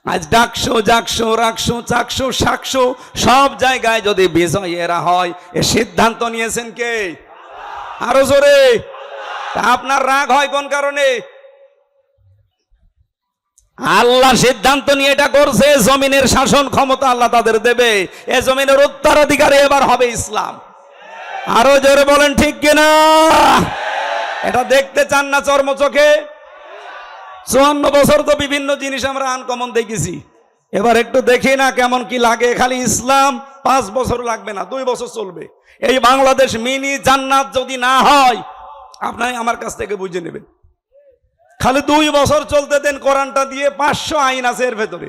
আজ ডাকশো জাকশো রাকশো চাকশো শাকশো সব জায়গায় যদি বিজয় এরা হয়, এ সিদ্ধান্ত নিয়েছেন কে? আরো জোরে। তা আপনার রাগ হয় কোন কারণে? আল্লাহ সিদ্ধান্ত নিয়ে এটা করছে, জমিনের শাসন ক্ষমতা আল্লাহ তাদের দেবে, এ জমিনের উত্তরাধিকারী এবার হবে ইসলাম। আরো জোরে বলেন ঠিক কিনা? এটা দেখতে চান না চর্ম চোখে? 54 বছর তো বিভিন্ন জিনিস আমরা আনকমন দেখেছি, এবার একটু দেখি না কেমন কি লাগে। খালি ইসলাম 5 বছর লাগবে না, 2 বছর চলবে। এই বাংলাদেশ মিনি জান্নাত যদি না হয়, আপনারা আমার কাছ থেকে বুঝে নেবেন। খালি 2 বছর চলতে দেন, কোরআনটা দিয়ে 500 আইন আছে এর ভেতরে।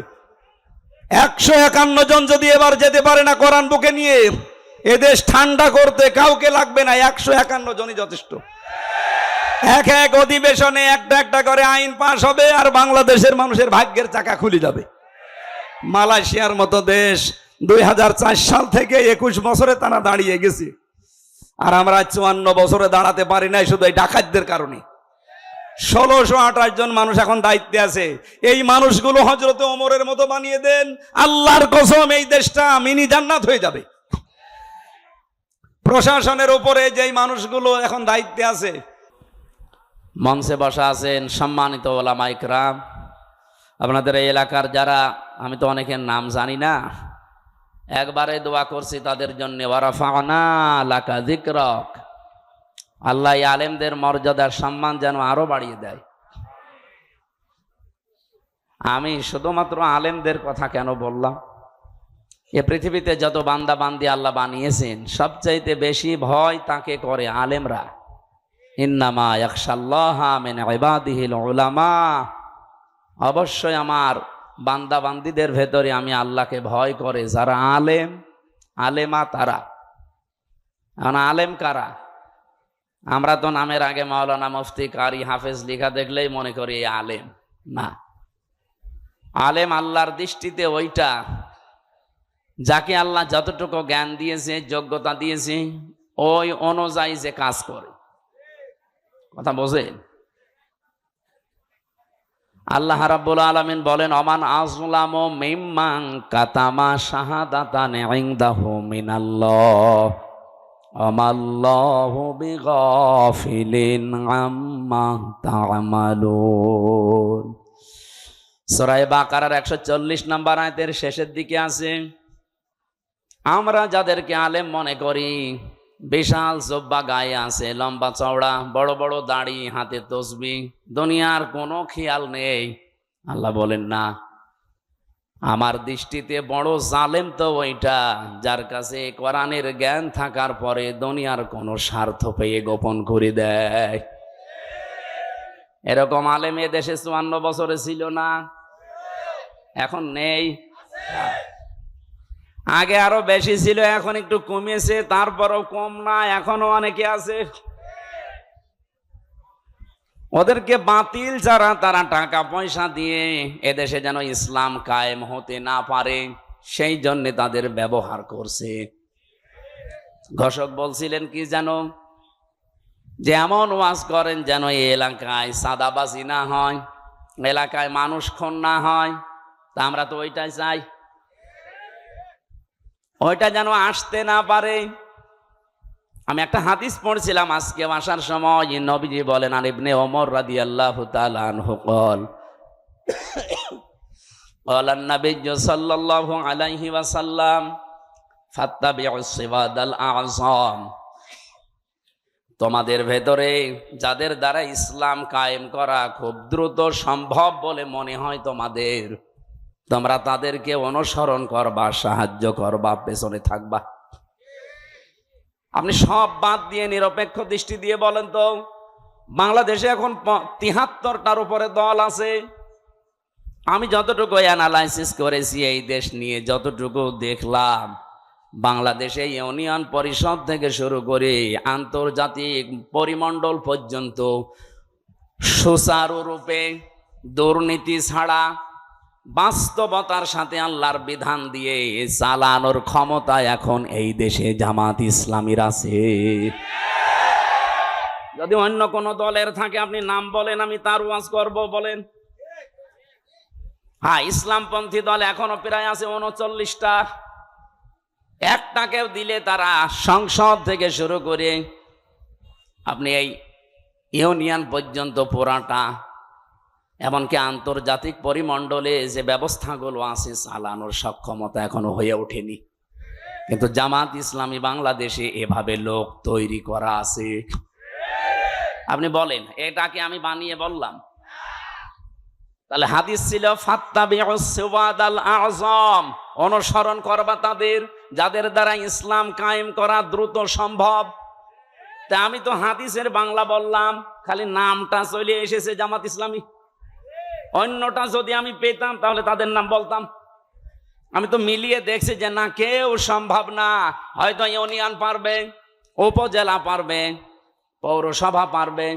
151 জন যদি এবার যেতে পারে না কোরআন বুকে নিয়ে, এদেশ ঠান্ডা করতে কাউকে লাগবে না, 151 জনই যথেষ্ট। এক এক অধিবেশনে একটা একটা করে আইন পাশ হবে, আর বাংলাদেশের মানুষের ভাগ্যের চাকা খুলে যাবে। মালয়েশিয়ার মতো দেশ 2004 সাল থেকে 21 বছরে তারা দাঁড়িয়ে গেছে, আর আমরা 54 বছরে দাঁড়াতে পারি নাই, শুধু এই ডাকাতদের কারণে। 1628 জন মানুষ এখন দায়িত্বে আছে। এই মানুষগুলো হযরতে ওমরের মতো বানিয়ে দেন, আল্লাহর কসম এই দেশটা মিনি জান্নাত হয়ে যাবে। প্রশাসনের উপরে যেই মানুষগুলো এখন দায়িত্বে আছে, মঞ্চে বসা আছেন সম্মানিত ওলামা ইকরাম, আপনাদের এই এলাকার যারা, আমি তো অনেকের নাম জানি না, একবারে দোয়া করছি তাদের জন্য, ওয়ারাফা'না লাকা যিকরাক, আল্লাহ এই আলেমদের মর্যাদার সম্মান যেন আরো বাড়িয়ে দেয়। আমি শুধুমাত্র আলেমদের কথা কেন বললাম? এ পৃথিবীতে যত বান্দা বান্দি আল্লাহ বানিয়েছেন, সবচাইতে বেশি ভয় তাকে করে আলেমরা। ইন্নামা ইয়াখশাল্লাহা মিন ইবাদিহিল উলামা, অবশ্যই আমার বান্দা বান্দিদের ভেতরে আমি আল্লাহকে ভয় করে যারা আলেম, আলেমা তারা। এখন আলেম কারা? আমরা তো নামের আগে মাওলানা, মুফতি, কারি, হাফেজ লেখা দেখলেই মনে করি এই আলেম। না, আলেম আল্লাহর দৃষ্টিতে ওইটা যাকে আল্লাহ যতটুকু জ্ঞান দিয়েছে, যোগ্যতা দিয়েছে, ওই অনুযায়ী যে কাজ করে। কথা বোঝেন? আল্লাহ রাব্বুল আলামিন বলেন, অমান আযলামু মিম্মান কাতামা শাহাদাতান ইনদাহু মিনাল্লাহ আমাল্লাহু বিগাফিলিন আম্মা তা'মালুন। সূরা বাকারার 140 নম্বর আয়াতের শেষের দিকে আছে, আমরা যাদেরকে আলেম মনে করি, বিশাল জব্বা গায়ে আছে, লম্বা চওড়া, বড় বড় দাড়ি, হাতে তসবিহ, দুনিয়ার কোনো খেয়াল নেই। আল্লাহ বলেন না, আমার দৃষ্টিতে বড় জালেম তো ওইটা যার কাছে কোরআনের জ্ঞান থাকার পরে দুনিয়ার কোনো স্বার্থ পেয়ে গোপন করে দেয়। এরকম আলেম এ দেশে 54 বছরে ছিল না, এখন নেই। আগে আরো বেশি ছিল, এখন একটু কমেছে, তারপরও কম না, এখনো অনেকে আছে। ওদেরকে বাতিল যারা, তারা টাকা পয়সা দিয়ে এদেশে যেন ইসলাম কায়েম হতে না পারে, সেই জন্য তাদের ব্যবহার করছে। ঘোষক বলছিলেন কি জানো, যে এমন ওয়াজ করেন যেন এই এলাকায় সাদাবাজি না হয়, এলাকায় মানুষ খুন না হয়। তা আমরা তো ওইটাই চাই, ওইটা যেন আসতে না পারে। আমি একটা হাদিস পড়ছিলাম আজকে আসার সময়, নবীজি বলেন, আর ইবনে ওমর রাদিয়াল্লাহু তাআলা আনহু قال قال النبي صلى الله عليه وسلم فاتبعوا الصراط الأعظم, তোমাদের ভেতরে যাদের দ্বারা ইসলাম কায়েম করা খুব দ্রুত সম্ভব বলে মনে হয় তোমাদের, তোমরা তাদেরকে অনুসরণ করবা, সাহায্য করবা, পেছনে থাকবা। আপনি সব বাদ দিয়ে নিরপেক্ষ দৃষ্টি দিয়ে বলেন তো, বাংলাদেশে এখন 73টার উপরে দল আছে। আমি যতটুকু অ্যানালাইসিস করেছি এই দেশ নিয়ে, যতটুকু দেখলাম, বাংলাদেশে ইউনিয়ন পরিষদ থেকে শুরু করে আন্তর্জাতিক পরিমণ্ডল পর্যন্ত সুচারুরূপে দুর্নীতি ছাড়া বাস্তবতার সাথে আল্লাহর বিধান দিয়ে চালানোর ক্ষমতা এখন এই দেশে জামাত ইসলামীর আছে। যদি অন্য কোন দলের থাকে আপনি নাম বলেন, আমি তার ওয়াজ করব, বলেন। হ্যাঁ, ইসলামপন্থী দল এখনো প্রায় আছে 39টা। একটাকেও দিলে তারা সংসদ থেকে শুরু করে আপনি এই ইউনিয়ন পর্যন্ত পুরাটা, এমনকি আন্তর্জাতিক পরিমণ্ডলে যে ব্যবস্থাগুলো আছে চালানোর সক্ষমতা এখনো হয়ে ওঠেনি। কিন্তু জামাত ইসলামী বাংলাদেশে এভাবে লোক তৈরি করা আছে। আপনি বলেন, এটা কি আমি বানিয়ে বললাম? তাহলে হাদিস ছিল ফাত্তাবিউস সিওয়াদাল আযম, অনুসরণ করবা তাদের যাদের দ্বারা ইসলাম কায়েম করা দ্রুত সম্ভব। তা আমি তো হাদিসের বাংলা বললাম, খালি নামটা চলে এসেছে জামাত ইসলামী। অন্যটা যদি আমি পেতাম তাহলে তাদের নাম বলতাম। আমি তো মিলিয়ে দেখছি যে না, কেউ সম্ভব না। হয়তো ইউনিয়ন পারবে, উপজেলা পারবে, পৌরসভা পারবে,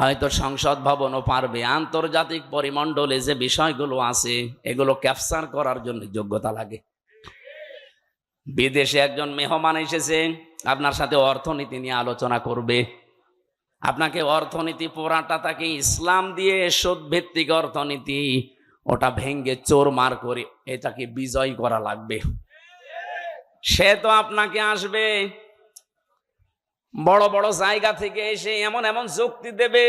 হয়তো সংসদ ভবনও পারবে। আন্তর্জাতিক পরিমণ্ডলে যে বিষয়গুলো আছে এগুলো ক্যাপচার করার জন্য যোগ্যতা লাগে। বিদেশে একজন মেহমান এসেছে, আপনার সাথে অর্থনীতি নিয়ে আলোচনা করবে। আপনাকে অর্থনীতি পুরাটা তাকে ইসলাম দিয়ে সুদ ভিত্তিক অর্থনীতি, ওটা ভেঙ্গে চোরমার করে এটাকে বিজয় করা লাগবে। সে তো আপনাকে আসবে বড় বড় জায়গা থেকে এসে এমন এমন যুক্তি দেবে,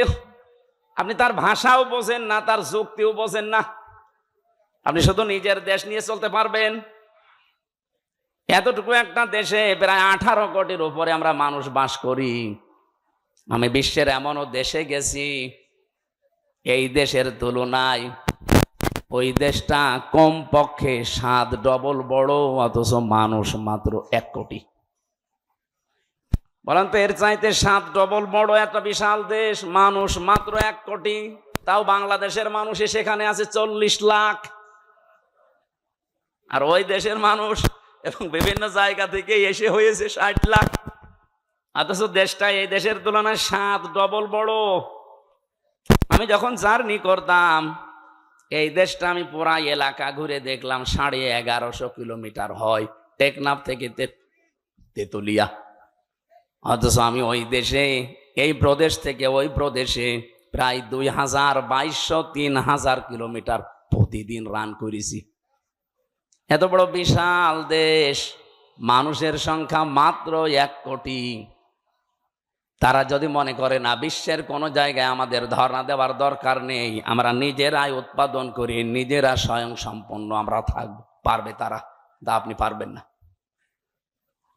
আপনি তার ভাষাও বোঝেন না, তার যুক্তিও বোঝেন না। আপনি শুধু নিজের দেশ নিয়ে চলতে পারবেন। এতটুকু একটা দেশে প্রায় 18 কোটির উপরে আমরা মানুষ বাস করি। আমি বিশ্বের এমনও দেশে গেছি, এই দেশের তুলনায় ওই দেশটা কমপক্ষে 7 ডবল বড়, অথচ মানুষ মাত্র 1 কোটি। বলেন তো, এর চাইতে 7 ডবল বড় একটা বিশাল দেশ, মানুষ মাত্র 1 কোটি। তাও বাংলাদেশের মানুষ সেখানে আছে 40 লাখ। আর ওই দেশের মানুষ এবং বিভিন্ন জায়গা থেকে এসে হয়েছে 60 লাখ। অথচ দেশটা এই দেশের তুলনায় 7 ডবল বড়। আমি যখন জার্নি করতাম এই দেশটা, আমি পুরা এলাকা ঘুরে দেখলাম 1150 কিলোমিটার হয় টেকনাফ থেকে তেতুলিয়া। অথচ আমি ওই দেশে, এই প্রদেশ থেকে ওই প্রদেশে প্রায় 2200-3000 কিলোমিটার প্রতিদিন রান করেছি। এত বড় বিশাল দেশ, মানুষের সংখ্যা মাত্র 1 কোটি। তারা যদি মনে করে না বিশ্বের কোনো জায়গায় আমাদের ধর্ণা দেওয়ার দরকার নেই, আমরা নিজেরাই উৎপাদন করি, নিজেরা স্বয়ং সম্পন্ন আমরা থাকবো, পারবে তারা। তা আপনি পারবেন না।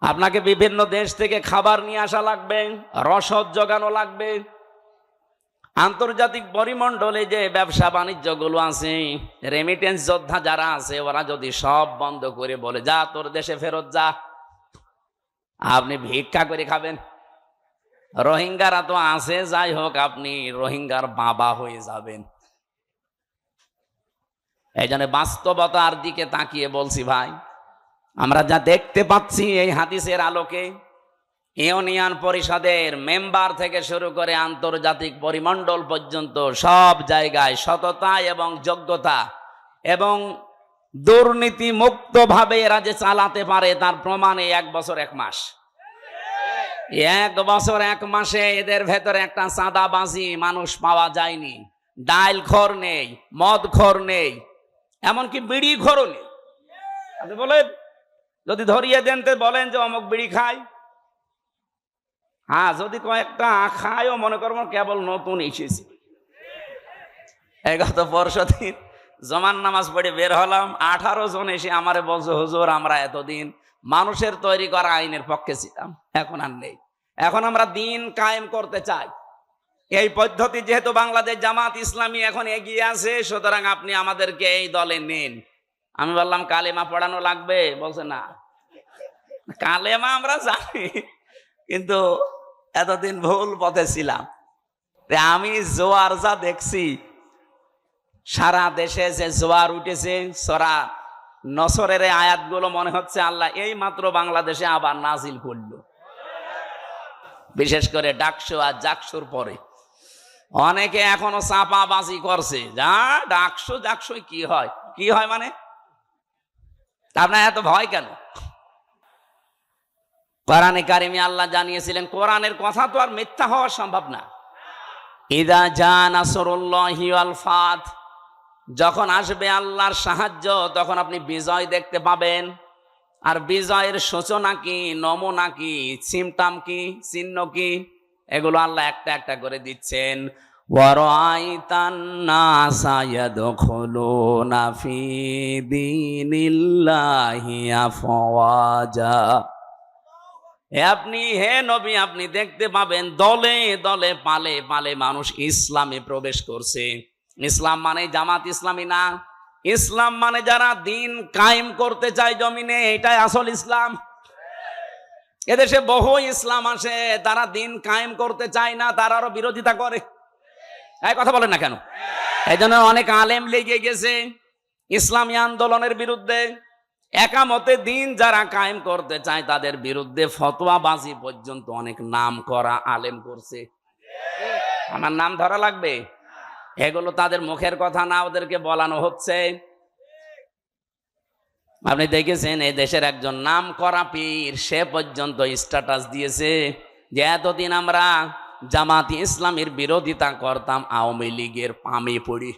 আপনাকে বিভিন্ন দেশ থেকে খাবার নিয়ে আসা লাগবে, রসদ জোগানো লাগবে। আন্তর্জাতিক পরিমণ্ডলে যে ব্যবসা বাণিজ্য গুলো আছে, রেমিটেন্স যোদ্ধা যারা আছে, ওরা যদি সব বন্ধ করে বলে যা তোর দেশে ফেরত যা, আপনি ভিক্ষা করে খাবেন। রোহিঙ্গারা তো আছে, যাই হোক, আপনি রোহিঙ্গার বাবা হয়ে যাবেন। এই জন্য বাস্তবতার দিকে তাকিয়ে বলছি ভাই, আমরা যা দেখতে পাচ্ছি এই হাদিসের আলোকে, ইউনিয়ন পরিষদের মেম্বার থেকে শুরু করে আন্তর্জাতিক পরিমণ্ডল পর্যন্ত সব জায়গায় সততা এবং যোগ্যতা এবং দুর্নীতি মুক্ত ভাবে এরা যে চালাতে পারে তার প্রমাণে 1 বছর 1 মাস। 1 বছর 1 মাসে এদের ভেতরে একটা চাঁদাবাজি মানুষ পাওয়া যায়নি। ডাইল খোর নেই, মদ খোর নেই, এমনকি বিড়ি খোরও নেই। আপনি বলেন, যদি ধরিয়ে দেন তো বলেন যে অমুক বিড়ি খায়। হ্যাঁ, যদি কয়েকটা খায়ও মনে করবো কেবল নতুন এসেছি। এই গত পরশুদিন জমান নামাজ পড়ে বের হলাম, 18 জন এসে আমারে বলছে হুজুর আমরা এতদিন মানুষের তৈরি করা আইনের পক্ষে ছিলাম, এখন আর নেই। এখন আমরা দিন কায়েম করতে চাই। এই পদ্ধতি যেহেতু বাংলাদেশ জামাত ইসলামী এখন এগিয়ে আছে, সুতরাং আপনি আমাদেরকে এই দলে নিন। আমি বললাম কালেমা পড়ানো লাগবে? বলছে না, কালেমা আমরা জানি, কিন্তু এতদিন ভুল পথে ছিলাম। আমি জোয়ার যা দেখছি, সারা দেশে যে জোয়ার উঠেছে, সরা নসরের আয়াতগুলো মনে হচ্ছে আল্লাহ এই মাত্র বাংলাদেশে আবার নাজিল করল। বিশেষ করে ডাকসু আর জাকসুর পরে অনেকে এখনো চাপাবাজি করছে, যা ডাকসু জাকসু কি হয়, কি হয় মানে আপনার এত ভয় কেন? কোরআনে কারিমে আল্লাহ জানিয়েছিলেন, কোরআনের কথা তো আর মিথ্যা হওয়া সম্ভব না। ইদা জা নাসরুল্লাহি ওয়াল ফাত, যখন আসবে আল্লাহর সাহায্য তখন আপনি বিজয় দেখতে পাবেন। আর বিজয়ের সূচনা কি, নমুনা কি, সিমটাম কি, চিহ্ন কি, এগুলো আল্লাহ একটা একটা করে দিচ্ছেন। ওয়ারাআইতান নাসা ইয়াদখুলুনা ফি দীনিল্লাহি আফওয়াজা। হে নবী, আপনি দেখতে পাবেন দলে দলে পালে পালে মানুষ ইসলামে প্রবেশ করছে। ইসলাম মানে জামাত ইসলামী না, ইসলাম মানে যারা দিন কায়েম করতে চায় জমিনে, এটাই আসল ইসলাম। এদেশে বহু ইসলাম আসে, তারা দিন কায়েম করতে চায় না, তারা আরো বিরোধিতা করে। এই কথা বলেন না কেন? এই জন্য অনেক আলেম লেগে গেছে ইসলামী আন্দোলনের বিরুদ্ধে। একামতে দিন যারা কায়েম করতে চায় তাদের বিরুদ্ধে ফতোয়াবাজি পর্যন্ত অনেক নাম করা আলেম করছে। আমার নাম ধরা লাগবে? এগুলো তাদের মুখের কথা না, ওদেরকে বলানো হচ্ছে। আপনি দেখেছেন এই দেশের একজন নাম করা পীর, সে পর্যন্ত স্ট্যাটাস দিয়েছে যে এতদিন আমরা জামাতি ইসলামের বিরোধিতা করতাম, আওয়ামী লীগের পামে পড়ি।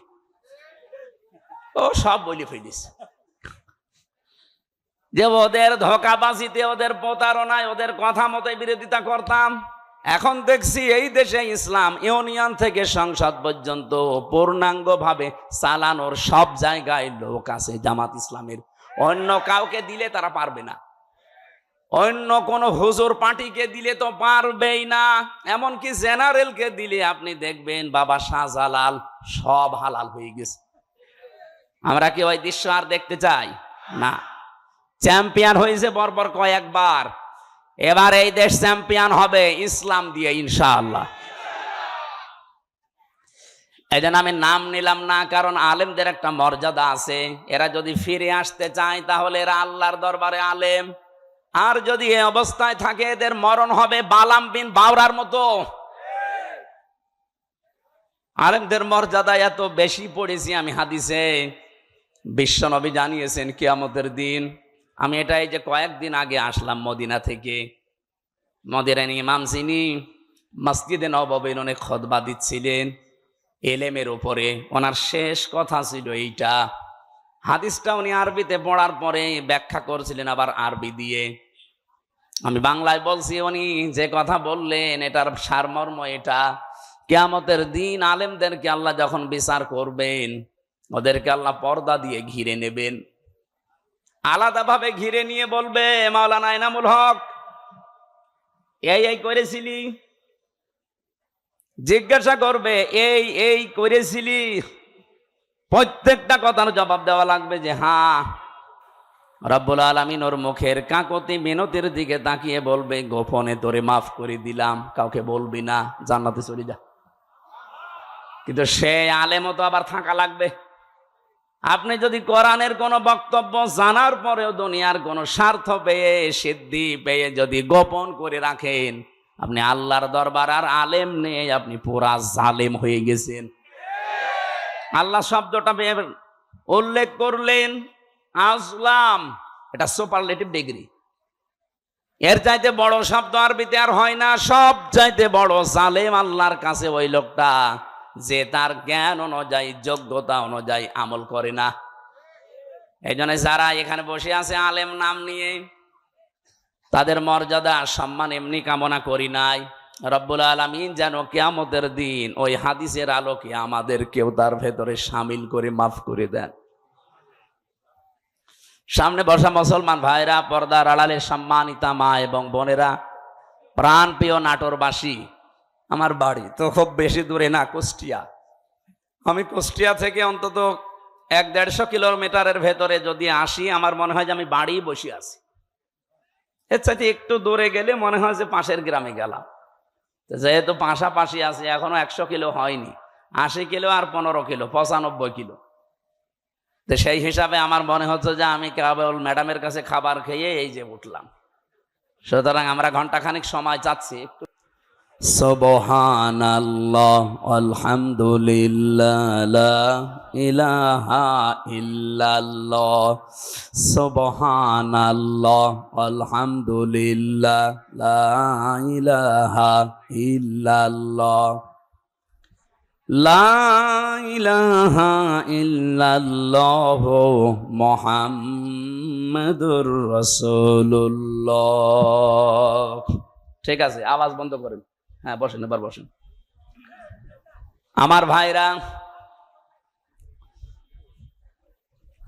ও সব বলে ফেলিস যে ওদের ধোঁকাবাজিতে, ওদের প্রতারণায়, ওদের কথা মতো বিরোধিতা করতাম। এখন দেখছি এই দেশে ইসলাম ইউনিয়ন থেকে সংসদ পর্যন্ত পূর্ণাঙ্গ ভাবে চালানোর সব জায়গায় লোক আছে জামাত ইসলামের। অন্য কাউকে দিলে তারা পারবে না, অন্য কোন হুজুর পার্টিকে দিলে তো পারবেই না। এমনকি জেনারেলকে দিলে আপনি দেখবেন বাবা শাহজালাল সব হালাল হয়ে গেছে। আমরা কি ওই দৃশ্য আর দেখতে চাই না? চ্যাম্পিয়ন হয়েছে বর্বর কয়েকবার, এবার এই দেশ চ্যাম্পিয়ন হবে ইসলাম দিয়ে ইনশাআল্লাহ। এই জন্য আমি নাম নিলাম না, কারণ আলেমদের একটা মর্যাদা আছে। এরা যদি ফিরে আসতে চায় তাহলে এরা আল্লাহর দরবারে আলেম, আর যদি এই অবস্থায় থাকে এদের মরণ হবে বালাম বিন বাওরার মতো। আলেমদের মর্যাদা এত বেশি পড়েছি আমি হাদিসে। বিশ্বনবী জানিয়েছেন কিয়ামতের দিন, আমি এটা এই যে কয়েকদিন আগে আসলাম মদিনা থেকে, মদিনার ইমাম যিনি মসজিদে নববীর উনি খুতবা দিচ্ছিলেন এলেমের উপরে, ওনার শেষ কথা ছিল এইটা। হাদিসটা উনি আরবিতে পড়ার পরে ব্যাখ্যা করছিলেন আবার আরবি দিয়ে। আমি বাংলায় বলছি, উনি যে কথা বললেন এটার সারমর্ম এটা, কিয়ামতের দিন আলেমদেরকে আল্লাহ যখন বিচার করবেন ওদেরকে আল্লাহ পর্দা দিয়ে ঘিরে নেবেন, আলাদাভাবে ঘিরে নিয়ে বলবে, মাওলানা এনামুল হক এই করেছিলি, জিজ্ঞাসা করবে এই করেছিলি, প্রত্যেকটা কথার জবাব দেওয়া লাগবে যে হ্যাঁ। রব্বুল আলামিন ওর মুখের কাকতি মিনতির দিকে তাকিয়ে বলবে, গোপনে তোরে মাফ করে দিলাম, কাউকে বলবি না, জান্নাতে চলে যা। কিন্তু সে আলেমও তো আবার থাকা লাগবে। আপনি যদি কোরআনের কোন বক্তব্য জানার পরেও দুনিয়ার কোন স্বার্থ পেয়ে, সিদ্ধি পেয়ে যদি গোপন করে রাখেন, আপনি আল্লাহর দরবার আর আলেম নেই, আপনি পুরা জালেম হয়ে গেছেন। আল্লাহ শব্দটা উল্লেখ করলেন আসলাম, এটা সুপারলেটিভ ডিগ্রি। এর চাইতে বড় শব্দ আরবিতে আর হয় না। সব চাইতে বড় জালেম আল্লাহর কাছে ওই লোকটা যে তার জ্ঞান অনুযায়ী, যোগ্যতা অনুযায়ী আমল করে না। এই জন্য যারা এখানে বসে আছে আলেম নাম নিয়ে, তাদের মর্যাদা সম্মান এমনি কামনা করি নাই। রব্বুল আলামিন যেন কিয়ামতের দিন ওই হাদিসের আলোকে আমাদের কেউ তার ভেতরে শামিল করে মাফ করে দেন। সামনে বসা মুসলমান ভাইরা, পর্দার আড়ালে সম্মানিতা মা এবং বোনেরা, প্রাণ প্রিয় নাটোরবাসী, আমার বাড়ি তো খুব বেশি দূরে না, কুষ্টিয়া। আমি কুষ্টিয়া থেকে অন্তত 1-150 কিলোমিটারের ভেতরে যদি আসি, আমার মনে হয় যে আমি বাড়ি বসে আছি। এর চাইতে একটু দূরে গেলে মনে হয় যে পাশের গ্রামে গেলাম। যেহেতু পাশাপাশি আছে, এখনো 100 কিলো হয়নি, 80 কিলো আর 15 কিলো, 95 কিলো। তো সেই হিসাবে আমার মনে হচ্ছে যে আমি কেবল ম্যাডামের কাছে খাবার খেয়ে এই যে উঠলাম। সুতরাং আমরা ঘন্টাখানিক সময় চাচ্ছি একটু। সুবহানাল্লাহ আলহামদুলিল্লাহ লা ইলাহা ইল্লাল্লাহ, সুবহানাল্লাহ আলহামদুলিল্লাহ লা ইলাহা ইল্লাল্লাহ, লা ইলাহা ইল্লাল্লাহ মুহাম্মাদুর রাসূলুল্লাহ। ঠিক আছে, আওয়াজ বন্ধ করেন। হ্যাঁ বসেন, এবার বসেন। আমার ভাইরা,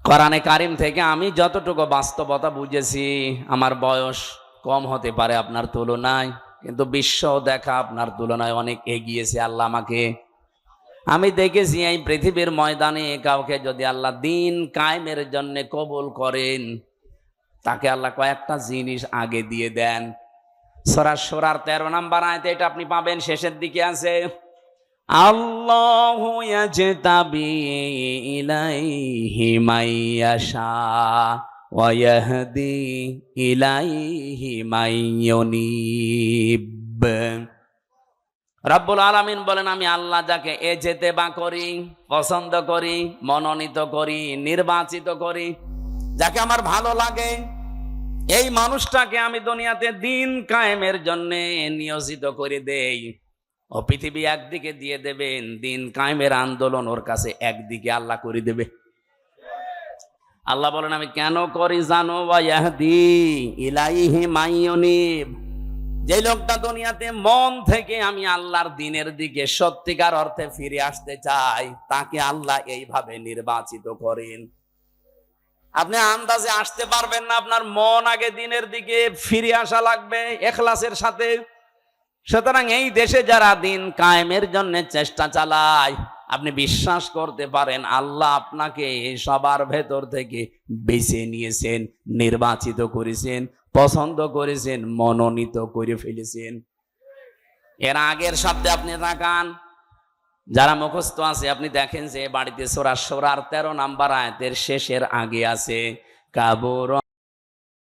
কোরআনে কারিম থেকে আমি যতটুকু বাস্তবতা বুঝেছি, আমার বয়স কম হতে পারে আপনার তুলনায়, কিন্তু বিশ্ব দেখা আপনার তুলনায় অনেক এগিয়েছে আল্লাহ আমাকে। আমি দেখেছি এই পৃথিবীর ময়দানে কাউকে যদি আল্লাহ দিন কায়েমের জন্য কবুল করেন, তাকে আল্লাহ কয়েকটা জিনিস আগে দিয়ে দেন। সূরা শূরার 13 নম্বর আয়াতে এটা আপনি পাবেন, শেষের দিকে আছে, আল্লাহু ইয়াজতাবি ইলাইহি মাইয়াশা ওয়া ইয়াহদি ইলাইহি মাইয়ুনিব। রব্বুল আলামিন বলেন, আমি আল্লাহ যাকে এজেতেবা করি, পছন্দ করি, মনোনীত করি, নির্বাচিত করি, যাকে আমার ভালো লাগে, এই মানুষটাকে আমি দুনিয়াতে দিন কায়েমের জন্য নিয়োজিত করে দেই। ও পৃথিবী একদিকে দিয়ে দেবেন, দিন কায়েমের আন্দোলন ওর কাছে একদিকে আল্লাহ করে দেবে। আল্লাহ বলেন, আমি কেন করি জানো? ওয়া ইয়াহদি ইলাইহি মাইয়ুনিব। যে লোকটা দুনিয়াতে মন থেকে আমি আল্লাহর দিনের দিকে সত্যিকার অর্থে ফিরে আসতে চাই, তাকে আল্লাহ এইভাবে নির্বাচিত করেন। আপনি আন্দাজে আসতে পারবেন না, আপনার মন আগে দিনের দিকে ফিরে আসা লাগবে ইখলাসের সাথে। সুতরাং এই দেশে যারা দিন কায়েমের জন্য চেষ্টা চালায়, আপনি বিশ্বাস করতে পারেন আল্লাহ আপনাকে সবার ভেতর থেকে বেছে নিয়েছেন, নির্বাচিত করেছেন, পছন্দ করেছেন, মনোনীত করে ফেলেছেন। এর আগের শব্দে আপনি তাকান, যারা মুখস্থ আছে আপনি দেখেন যে বাড়িতে সূরা শূরার 13 নম্বর আয়াতের শেষের আগে আছে, কাবুর